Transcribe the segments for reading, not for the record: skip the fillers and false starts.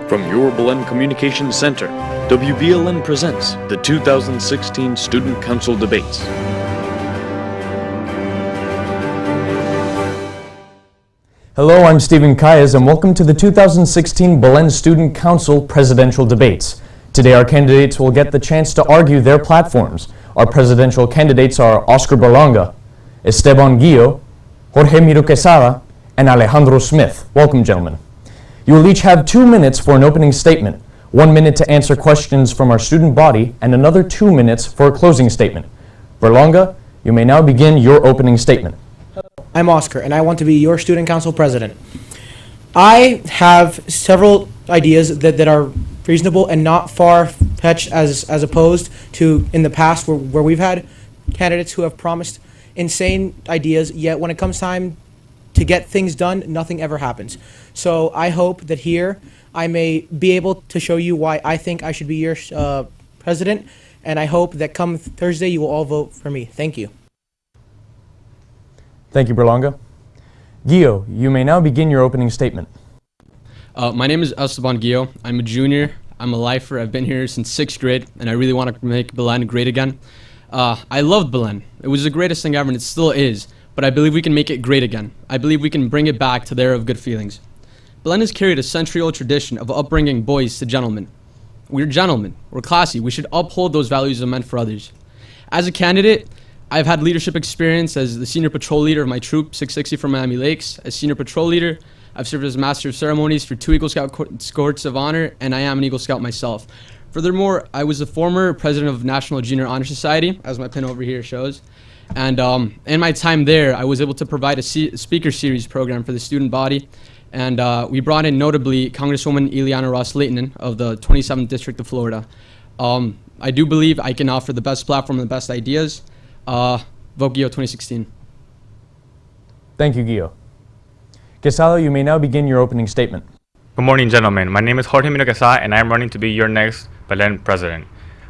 From your Belen Communications Center, WBLN presents the 2016 Student Council Debates. Hello, I'm Stephen Kayas, and welcome to the 2016 Belen Student Council Presidential Debates. Today our candidates will get the chance to argue their platforms. Our presidential candidates are Oscar Berlanga, Esteban Guio, Jorge Miro Quesada, and Alejandro Smith. Welcome, gentlemen. You will each have 2 minutes for an opening statement, 1 minute to answer questions from our student body, and another 2 minutes for a closing statement. Berlanga, you may now begin your opening statement. I'm Oscar, and I want to be your student council president. I have several ideas that are reasonable and not far-fetched as opposed to in the past where we've had candidates who have promised insane ideas, yet when it comes time to get things done, nothing ever happens. So I hope that here I may be able to show you why I think I should be your president, and I hope that come Thursday you will all vote for me. Thank you. Thank you, Berlanga. Guio, you may now begin your opening statement. My name is Esteban Guio. I'm a junior. I'm a lifer. I've been here since 6th grade, and I really want to make Belen great again. I loved Belen. It was the greatest thing ever, and it still is. But I believe we can make it great again. I believe we can bring it back to the era of good feelings. Belen has carried a century-old tradition of upbringing boys to gentlemen. We're gentlemen. We're classy. We should uphold those values of men for others. As a candidate, I've had leadership experience as the senior patrol leader of my troop, 660 from Miami Lakes. As senior patrol leader, I've served as master of ceremonies for 2 Eagle Scout Courts of Honor, and I am an Eagle Scout myself. Furthermore, I was the former president of National Junior Honor Society, as my pin over here shows. And in my time there, I was able to provide a speaker series program for the student body. And we brought in notably Congresswoman Ileana Ross-Leighton of the 27th District of Florida. I do believe I can offer the best platform and the best ideas. Vote Guio 2016. Thank you, Guio. Quesada, you may now begin your opening statement. Good morning, gentlemen. My name is Jorge Miro Quesada, and I am running to be your next Belen president.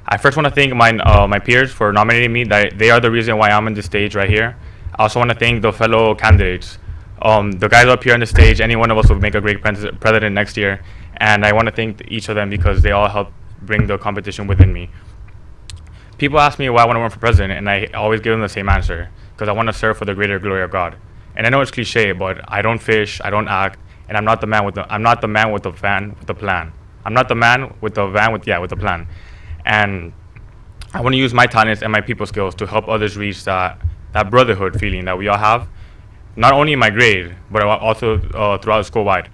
I first want to thank my peers for nominating me. That they are the reason why I'm on this stage right here. I also want to thank the fellow candidates. The guys up here on the stage, any one of us will make a great president next year. And I want to thank each of them because they all helped bring the competition within me. People ask me why I want to run for president, and I always give them the same answer, because I want to serve for the greater glory of God. And I know it's cliche, but I don't fish, I don't act, and I'm not the man with the van with the plan. I'm not the man with the van with the plan. And I want to use my talents and my people skills to help others reach that brotherhood feeling that we all have, not only in my grade, but also throughout school-wide.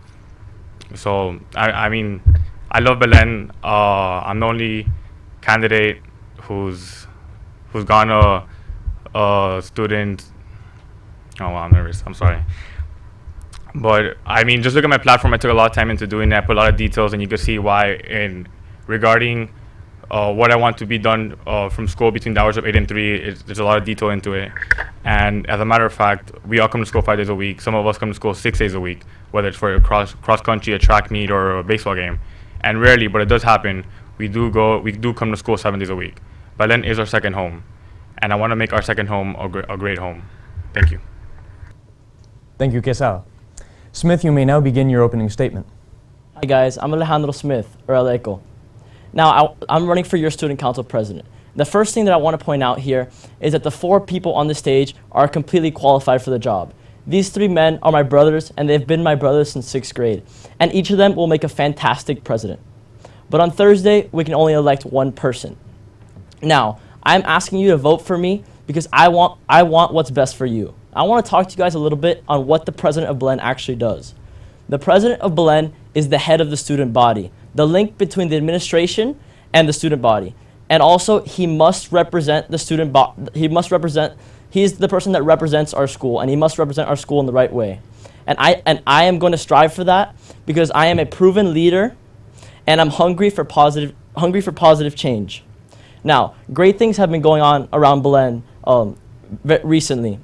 So, I mean, I love Belen. I'm the only candidate who's gone a student. Oh, wow, I'm nervous. I'm sorry. But, I mean, just look at my platform. I took a lot of time into doing that, put a lot of details, and you can see why regarding what I want to be done from school between the hours of 8 and 3, there's a lot of detail into it. And as a matter of fact, we all come to school 5 days a week. Some of us come to school 6 days a week, whether it's for a cross country, a track meet, or a baseball game. And rarely, but it does happen, we do come to school 7 days a week. Belen is our second home, and I want to make our second home a great home. Thank you. Thank you, Quesada. Smith, you may now begin your opening statement. Hi guys, I'm Alejandro Smith, or Aleco. Now, I'm running for your student council president. The first thing that I want to point out here is that the 4 people on the stage are completely qualified for the job. These 3 men are my brothers, and they've been my brothers since 6th grade. And each of them will make a fantastic president. But on Thursday, we can only elect 1 person. Now, I'm asking you to vote for me because I want what's best for you. I want to talk to you guys a little bit on what the president of Belen actually does. The president of Belen is the head of the student body, the link between the administration and the student body. And also, he must represent the student body. He's the person that represents our school, and he must represent our school in the right way. And I am going to strive for that because I am a proven leader, and I'm hungry for positive change. Now, great things have been going on around Belen recently.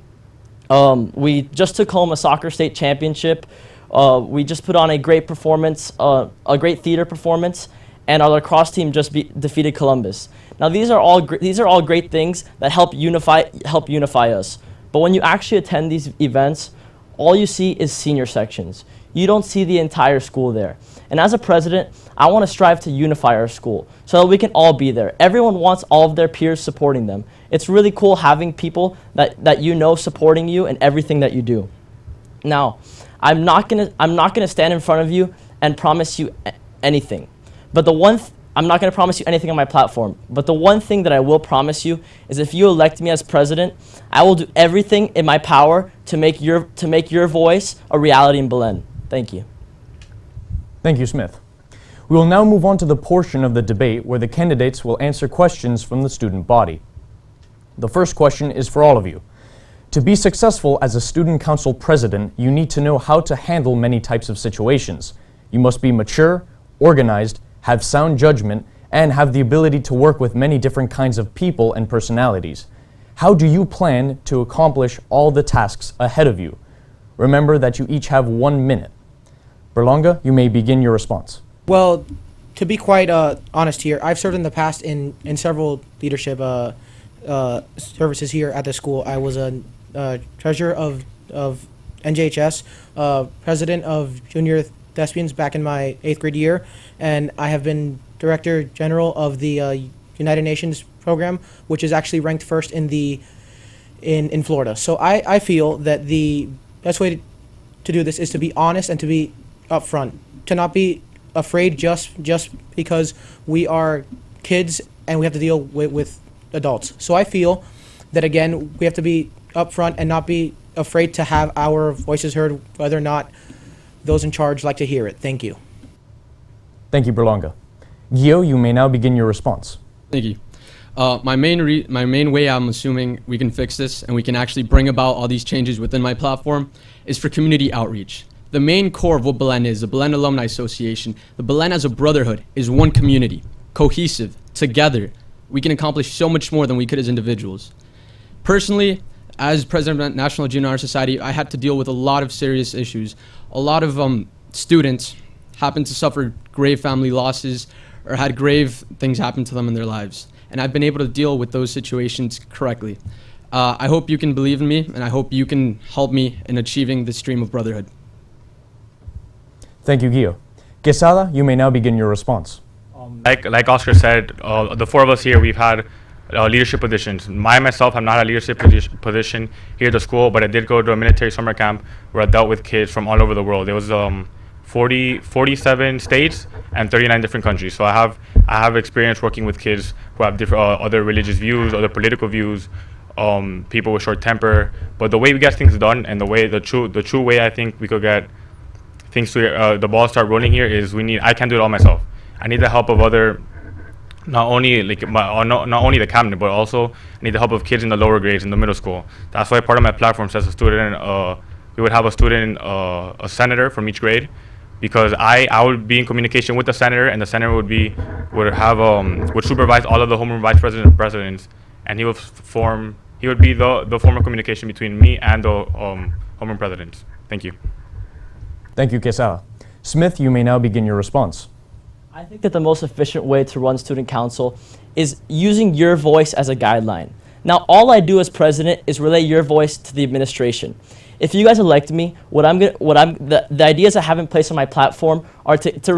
We just took home a soccer state championship. We just put on a great performance, a great theater performance, and our lacrosse team just defeated Columbus. Now these are all great things that help unify us. But when you actually attend these events, all you see is senior sections. You don't see the entire school there. And as a president, I want to strive to unify our school so that we can all be there. Everyone wants all of their peers supporting them. It's really cool having people that you know supporting you in everything that you do. Now, I'm not gonna stand in front of you and promise you anything. But I'm not gonna promise you anything on my platform. But the one thing that I will promise you is if you elect me as president, I will do everything in my power to make your voice a reality in Belen. Thank you. Thank you, Smith. We will now move on to the portion of the debate where the candidates will answer questions from the student body. The first question is for all of you. To be successful as a student council president, you need to know how to handle many types of situations. You must be mature, organized, have sound judgment, and have the ability to work with many different kinds of people and personalities. How do you plan to accomplish all the tasks ahead of you? Remember that you each have 1 minute. Berlanga, you may begin your response. Well, to be quite honest here, I've served in the past in several leadership services here at the school. I was a treasurer of NJHS, president of Junior Thespians back in my 8th grade year, and I have been director general of the United Nations program, which is actually ranked first in Florida. So I feel that the best way to do this is to be honest and to be upfront, to not be afraid just because we are kids and we have to deal with adults. So I feel that, again, we have to be upfront and not be afraid to have our voices heard, whether or not those in charge like to hear it. Thank you. Thank you, Berlanga. Guio, you may now begin your response. Thank you. My main way I'm assuming we can fix this and we can actually bring about all these changes within my platform is for community outreach. The main core of what Belen is, the Belen Alumni Association, the Belen as a brotherhood is one community, cohesive, together. We can accomplish so much more than we could as individuals. Personally, as president of the National Junior Honor Society, I had to deal with a lot of serious issues. A lot of students happened to suffer grave family losses or had grave things happen to them in their lives. And I've been able to deal with those situations correctly. I hope you can believe in me, and I hope you can help me in achieving this dream of brotherhood. Thank you, Guio. Quesada, you may now begin your response. Like Oscar said, the 4 of us here, we've had leadership positions. Myself, have not had a leadership position here at the school, but I did go to a military summer camp where I dealt with kids from all over the world. There was 47 states and 39 different countries. So I have experience working with kids who have different other religious views, other political views, people with short temper. But the way we get things done and the true way I think we could get things to the ball start rolling here is I can't do it all myself. I need the help of other, not only the cabinet, but also I need the help of kids in the lower grades in the middle school. That's why part of my platform says we would have a student, a senator from each grade, because I would be in communication with the senator, and the senator would supervise all of the homeroom vice presidents and presidents, and he would be the form of communication between me and the homeroom presidents. Thank you. Thank you, Quesada. Smith, you may now begin your response. I think that the most efficient way to run student council is using your voice as a guideline. Now, all I do as president is relay your voice to the administration. If you guys elect me, the ideas I have in place on my platform are to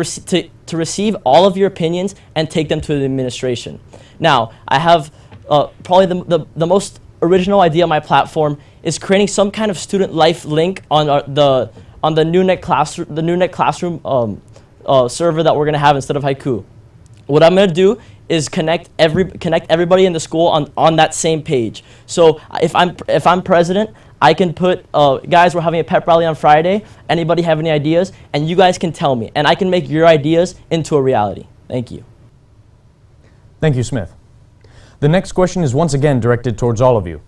receive all of your opinions and take them to the administration. Now, I have probably the most original idea on my platform is creating some kind of student life link on the NewNet classroom server that we're gonna have instead of Haiku. What I'm gonna do is connect everybody in the school on that same page. So if I'm president, I can put guys, we're having a pep rally on Friday. Anybody have any ideas? And you guys can tell me, and I can make your ideas into a reality. Thank you. Thank you, Smith. The next question is once again directed towards all of you.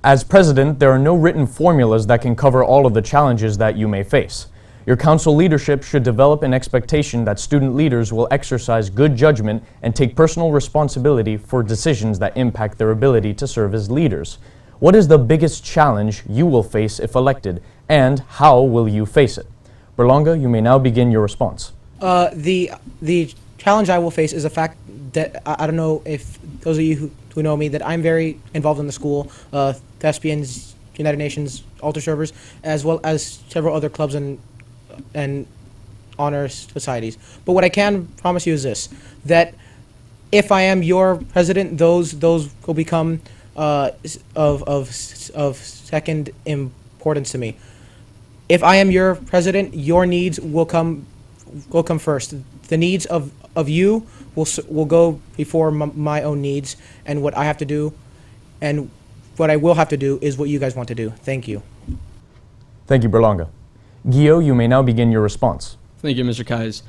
As president, there are no written formulas that can cover all of the challenges that you may face. Your council leadership should develop an expectation that student leaders will exercise good judgment and take personal responsibility for decisions that impact their ability to serve as leaders. What is the biggest challenge you will face if elected, and how will you face it? Berlanga, you may now begin your response. The challenge I will face is the fact that I don't know if those of you who know me, that I'm very involved in the school. Thespians United Nations altar servers, as well as several other clubs and honor societies. But what I can promise you is this: that if I am your president, those will become of second importance to me. If I am your president, your needs will come first. The needs of you will go before my own needs, and what I have to do, and what I will have to do is what you guys want to do. Thank you. Thank you, Berlanga. Guio, you may now begin your response. Thank you, Mr. Kais.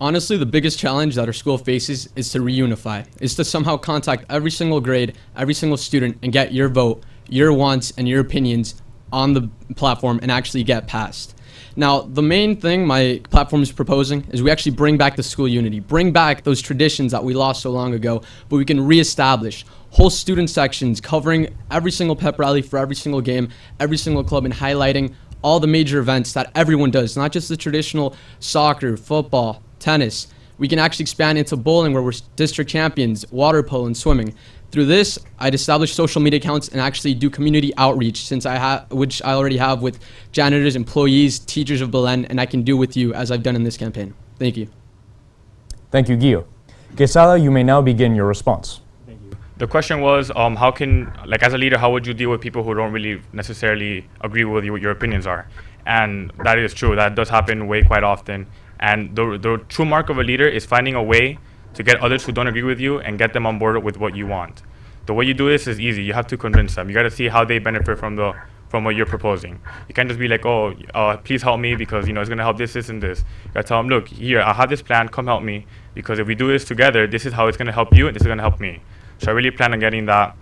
Honestly, the biggest challenge that our school faces is to reunify, is to somehow contact every single grade, every single student, and get your vote, your wants, and your opinions on the platform and actually get passed. Now, the main thing my platform is proposing is we actually bring back the school unity, bring back those traditions that we lost so long ago, but we can reestablish whole student sections covering every single pep rally for every single game, every single club, and highlighting all the major events that everyone does, not just the traditional soccer, football, tennis. We can actually expand into bowling, where we're district champions, water polo, and swimming. Through this, I'd establish social media accounts and actually do community outreach, which I already have with janitors, employees, teachers of Belen, and I can do with you as I've done in this campaign. Thank you. Thank you, Guio. Quesada, you may now begin your response. The question was, how can, like as a leader, how would you deal with people who don't really necessarily agree with you, what your opinions are? And that is true. That does happen quite often. And the true mark of a leader is finding a way to get others who don't agree with you and get them on board with what you want. The way you do this is easy. You have to convince them. You got to see how they benefit from what you're proposing. You can't just be like, please help me because it's going to help this, and this. You got to tell them, look, here, I have this plan. Come help me, because if we do this together, this is how it's going to help you, and this is going to help me. So I really plan on getting that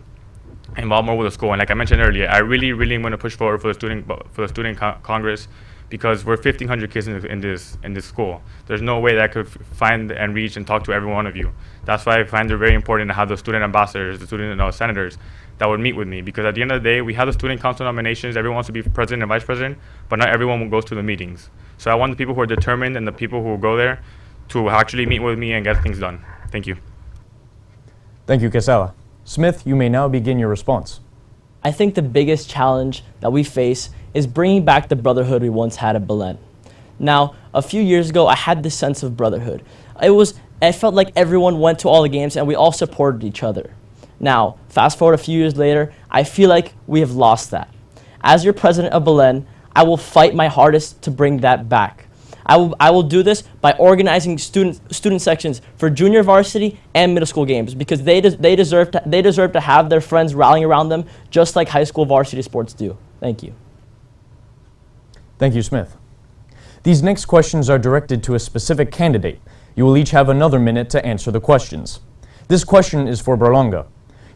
involved more with the school. And like I mentioned earlier, I really am going to push forward for the student congress, because we're 1,500 kids in this school. There's no way that I could find and reach and talk to every one of you. That's why I find it very important to have the student ambassadors, the student senators that would meet with me, because at the end of the day, we have the student council nominations. Everyone wants to be president and vice president, but not everyone goes to the meetings. So I want the people who are determined and the people who will go there to actually meet with me and get things done. Thank you. Thank you, Quesada. Smith, you may now begin your response. I think the biggest challenge that we face is bringing back the brotherhood we once had at Belen. Now, a few years ago, I had this sense of brotherhood. I felt like everyone went to all the games and we all supported each other. Now, fast forward a few years later, I feel like we have lost that. As your president of Belen, I will fight my hardest to bring that back. I will do this by organizing student sections for junior varsity and middle school games, because they deserve to have their friends rallying around them just like high school varsity sports do. Thank you. Thank you, Smith. These next questions are directed to a specific candidate. You will each have another minute to answer the questions. This question is for Berlanga.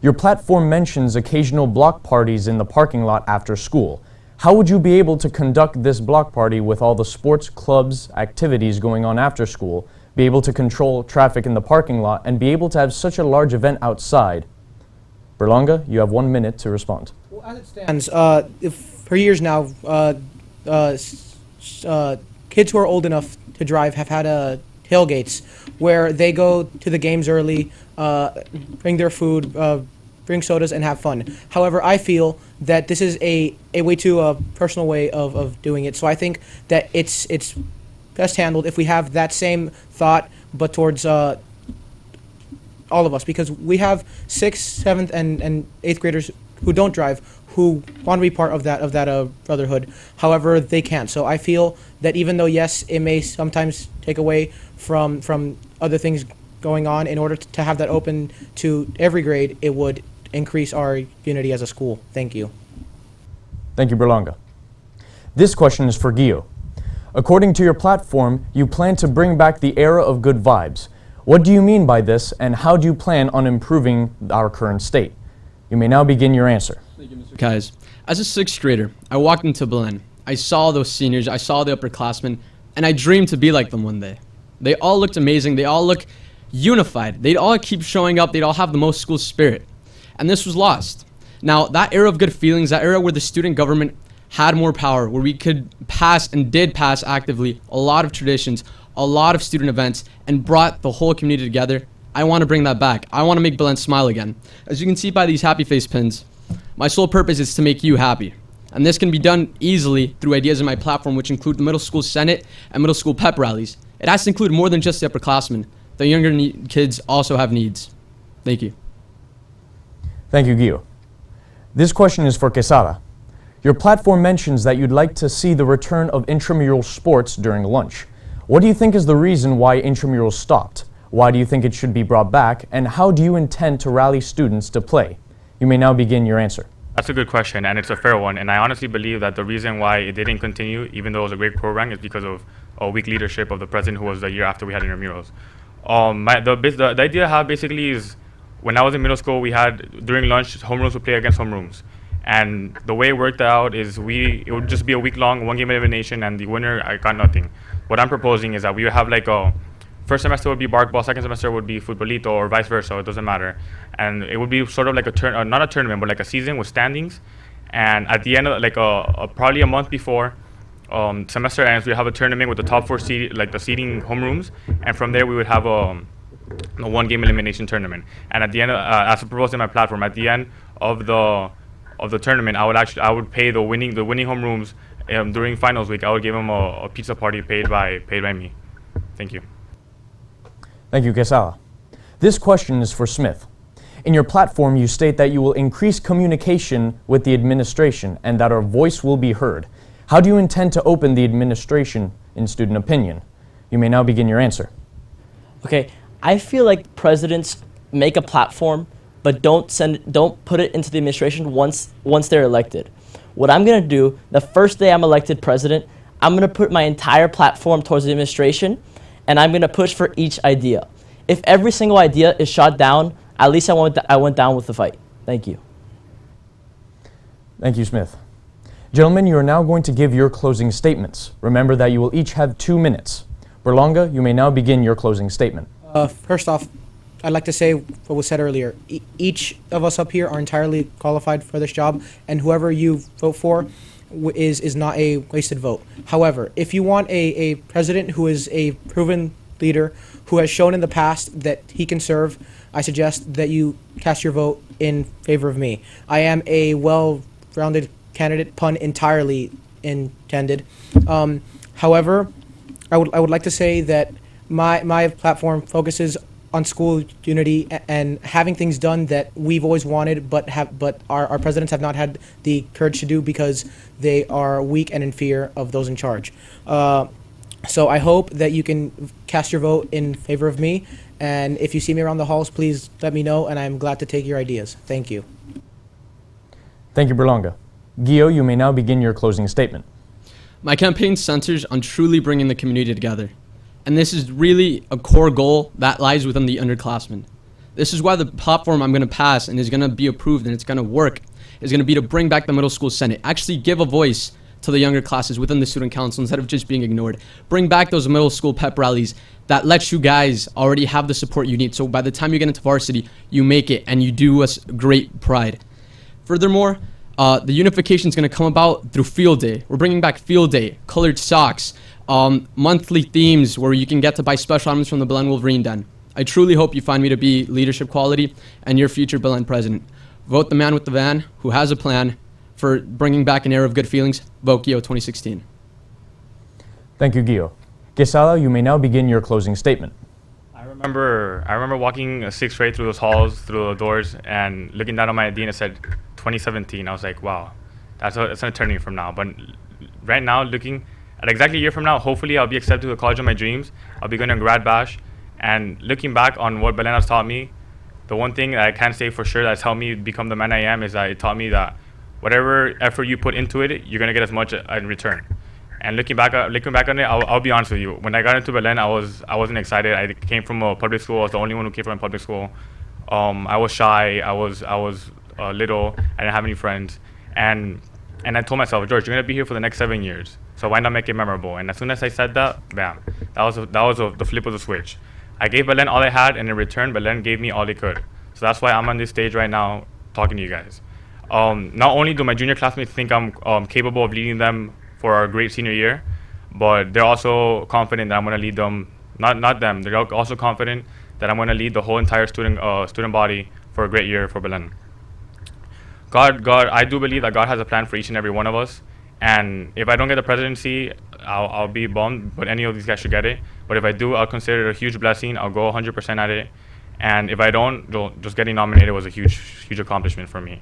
Your platform mentions occasional block parties in the parking lot after school. How would you be able to conduct this block party with all the sports clubs activities going on after school, be able to control traffic in the parking lot, and be able to have such a large event outside? Berlanga, you have 1 minute to respond. Well, as it stands, for years now, kids who are old enough to drive have had tailgates where they go to the games early, bring their food, bring sodas, and have fun. However, I feel that this is a way too personal way of doing it. So I think that it's best handled if we have that same thought, but towards all of us, because we have 6th, 7th, and 8th graders who don't drive, who want to be part of that brotherhood. However, they can't. So I feel that even though, yes, it may sometimes take away from other things going on, in order to have that open to every grade, it would increase our unity as a school. Thank you. Thank you, Berlanga. This question is for Guio. According to your platform, you plan to bring back the era of good vibes. What do you mean by this, and how do you plan on improving our current state? You may now begin your answer. Thank you, Mr. Kais. As a 6th grader, I walked into Belen. I saw those seniors, I saw the upperclassmen, and I dreamed to be like them one day. They all looked amazing. They all look unified. They'd all keep showing up. They'd all have the most school spirit. And this was lost. Now, that era of good feelings, that era where the student government had more power, where we could pass and did pass actively a lot of traditions, a lot of student events, and brought the whole community together, I want to bring that back. I want to make Belen smile again. As you can see by these happy face pins, my sole purpose is to make you happy. And this can be done easily through ideas in my platform, which include the middle school senate and middle school pep rallies. It has to include more than just the upperclassmen. The younger kids also have needs. Thank you. Thank you, Guio. This question is for Quesada. Your platform mentions that you'd like to see the return of intramural sports during lunch. What do you think is the reason why intramurals stopped? Why do you think it should be brought back? And how do you intend to rally students to play? You may now begin your answer. That's a good question, and it's a fair one. And I honestly believe that the reason why it didn't continue, even though it was a great program, is because of a weak leadership of the president, who was the year after we had intramurals. The idea I have basically is, when I was in middle school, we had, during lunch, homerooms would play against homerooms. And the way it worked out is it would just be a week-long, one-game elimination, and the winner, I got nothing. What I'm proposing is that we would have like a, first semester would be barkball, second semester would be futbolito, or vice versa, it doesn't matter. And it would be sort of like a not a tournament, but like a season with standings. And at the end of like probably a month before semester ends, we have a tournament with the top four like the seeding homerooms, and from there we would have a one-game elimination tournament. And at the end, as proposed in my platform, at the end of the tournament, I would pay the winning homerooms during finals week. I would give them a pizza party paid by me. Thank you. Thank you, Quesada. This question is for Smith. In your platform, you state that you will increase communication with the administration and that our voice will be heard. How do you intend to open the administration in student opinion? You may now begin your answer. Okay, I feel like presidents make a platform, but don't put it into the administration once they're elected. What I'm gonna do, the first day I'm elected president, I'm gonna put my entire platform towards the administration, and I'm gonna push for each idea. If every single idea is shot down, at least I went down with the fight. Thank you. Thank you, Smith. Gentlemen, you are now going to give your closing statements. Remember that you will each have 2 minutes. Berlanga, you may now begin your closing statement. First off, I'd like to say what was said earlier. Each of us up here are entirely qualified for this job, and whoever you vote for is not a wasted vote. However, if you want a president who is a proven leader, who has shown in the past that he can serve, I suggest that you cast your vote in favor of me. I am a well-rounded candidate, pun entirely intended. However, I would like to say that my platform focuses on school unity and having things done that we've always wanted, but our presidents have not had the courage to do because they are weak and in fear of those in charge. So I hope that you can cast your vote in favor of me, and if you see me around the halls, please let me know, and I'm glad to take your ideas. Thank you. Thank you, Berlanga. Guio, you may now begin your closing statement. My campaign centers on truly bringing the community together. And this is really a core goal that lies within the underclassmen. This is why the platform I'm going to pass and is going to be approved and it's going to work is going to be to bring back the middle school senate. Actually give a voice to the younger classes within the student council instead of just being ignored. Bring back those middle school pep rallies that lets you guys already have the support you need. So by the time you get into varsity, you make it and you do us great pride. Furthermore, the unification is going to come about through field day. We're bringing back field day, colored socks, monthly themes where you can get to buy special items from the Belen Wolverine Den. I truly hope you find me to be leadership quality and your future Belen president. Vote the man with the van who has a plan for bringing back an era of good feelings. Vote Guio 2016. Thank you, Guio. Quesada, you may now begin your closing statement. I remember walking sixth grade through those halls, through the doors, and looking down on my ID and it said 2017. I was like, wow, that's an eternity from now. But right now, looking at exactly a year from now, hopefully I'll be accepted to the college of my dreams. I'll be going to grad bash. And looking back on what Belen has taught me, the one thing that I can say for sure that's helped me become the man I am is that it taught me that whatever effort you put into it, you're going to get as much in return. And looking back on it, I'll be honest with you. When I got into Belen, I wasn't excited. I came from a public school. I was the only one who came from a public school. I was shy. I was little. I didn't have any friends. And I told myself, George, you're going to be here for the next 7 years. So why not make it memorable? And as soon as I said that, bam, that was the flip of the switch. I gave Belen all I had, and in return, Belen gave me all they could. So that's why I'm on this stage right now talking to you guys. Not only do my junior classmates think I'm capable of leading them for our great senior year, but they're also confident that I'm going to lead them, not them, they're also confident that I'm going to lead the whole entire student body for a great year for Belen. I do believe that God has a plan for each and every one of us. And if I don't get the presidency, I'll be bummed, but any of these guys should get it. But if I do, I'll consider it a huge blessing. I'll go 100% at it. And if I don't, just getting nominated was a huge accomplishment for me.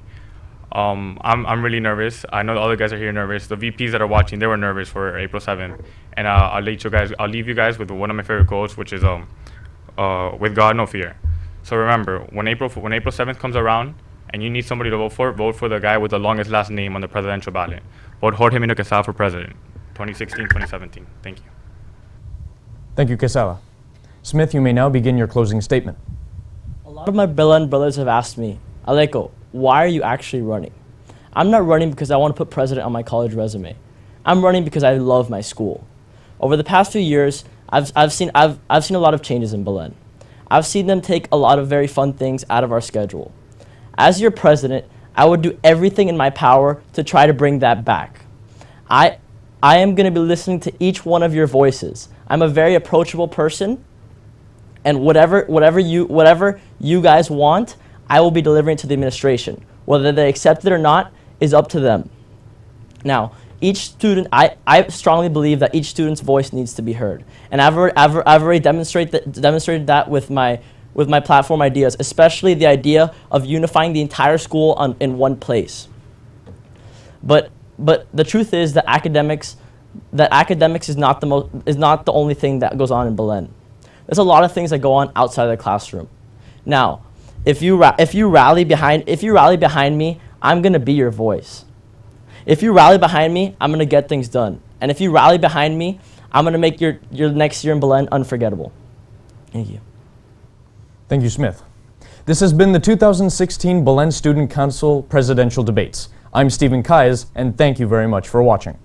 I'm really nervous. I know the other guys are here nervous. The VPs that are watching, they were nervous for April 7th. And I'll leave you guys with one of my favorite quotes, which is with God, no fear. So remember, when April 7th comes around and you need somebody to vote for the guy with the longest last name on the presidential ballot. Vote Jorge Miro Quesada for president, 2016-2017. Thank you. Thank you, Quesada. Smith, you may now begin your closing statement. A lot of my Belen brothers have asked me, Aleko, why are you actually running? I'm not running because I want to put president on my college resume. I'm running because I love my school. Over the past few years, I've seen a lot of changes in Belen. I've seen them take a lot of very fun things out of our schedule. As your president, I would do everything in my power to try to bring that back. I am going to be listening to each one of your voices. I'm a very approachable person, and whatever you guys want, I will be delivering to the administration. Whether they accept it or not is up to them. Now, each student, I strongly believe that each student's voice needs to be heard, and I've already demonstrated that with my platform ideas, especially the idea of unifying the entire school in one place. But the truth is that academics is not the only thing that goes on in Belen. There's a lot of things that go on outside of the classroom. Now, if you rally behind me, I'm gonna be your voice. If you rally behind me, I'm gonna get things done. And if you rally behind me, I'm gonna make your next year in Belen unforgettable. Thank you. Thank you, Smith. This has been the 2016 Belen Student Council Presidential Debates. I'm Stephen Kaez, and thank you very much for watching.